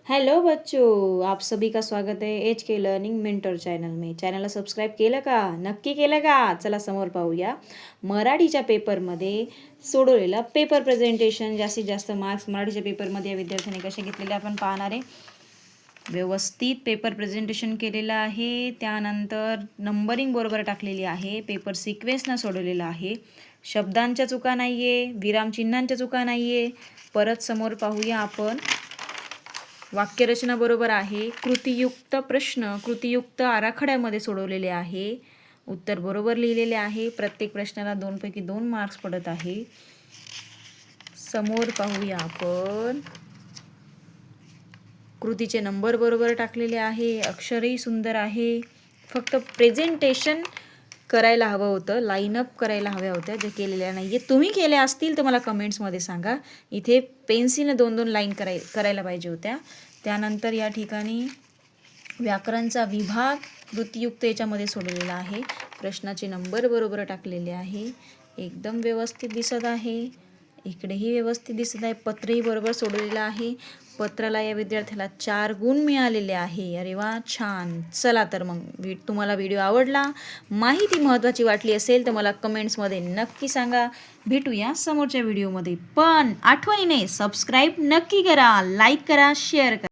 Hello बच्चों, आप सभी का स्वागत है एच के लर्निंग मेंटर चॅनल में. चॅनलला सबस्क्राईब केलं का? नक्की केलं का? चला समोर पाहूया. मराठीच्या पेपरमध्ये सोडवलेला पेपर प्रेझेंटेशन. जास्तीत जास्त मार्क्स मराठीच्या पेपरमध्ये या विद्यार्थ्यांनी कसे घेतलेले आपण पाहणार आहे. व्यवस्थित पेपर प्रेझेंटेशन केलेलं आहे. त्यानंतर नंबरिंग बरोबर टाकलेली आहे. पेपर सिक्वेन्सनं सोडवलेला आहे. शब्दांच्या चुका नाही आहे, विरामचिन्हांच्या चुका नाही आहे. परत समोर पाहूया आपण. वाक्यरचना बरोबर आहे. कृतीयुक्त प्रश्न कृतीयुक्त आराखड्यामध्ये सोडवलेले आहे. उत्तर बरोबर लिहिलेले आहे. प्रत्येक प्रश्नाला 2 पैकी 2 मार्क्स पडत आहे. समोर पाहूया आपण. कृतीचे नंबर बरोबर टाकलेले आहे. अक्षरही सुंदर आहे. फक्त प्रेझेंटेशन करायला हवं होतं, लाईनअप करायला हव्या होत्या, जे केलेल्या नाही आहे. तुम्ही केल्या असतील तर मला कमेंट्समध्ये सांगा. इथे पेन्सिलने 2-2 लाईन करायला पाहिजे होत्या. त्यानंतर या ठिकाणी व्याकरणचा विभाग कृतीयुक्त याच्यामध्ये सोडलेला आहे. प्रश्नाचे नंबर बरोबर टाकलेले आहे. एकदम व्यवस्थित दिसत आहे. इकडेही व्यवस्थित दिसत आहे. पत्रही बरोबर सोडलेलं आहे. पत्राला या विद्यार्थ्याला 4 गुण मिळालेले आहे. अरे वा, छान. चला तर मग तुम्हाला व्हिडिओ आवडला, माहिती महत्त्वाची वाटली असेल तर मला कमेंट्समध्ये नक्की सांगा. भेटूया समोरच्या व्हिडिओमध्ये. पण आठवणीने सबस्क्राईब नक्की करा, लाईक करा, शेअर करा.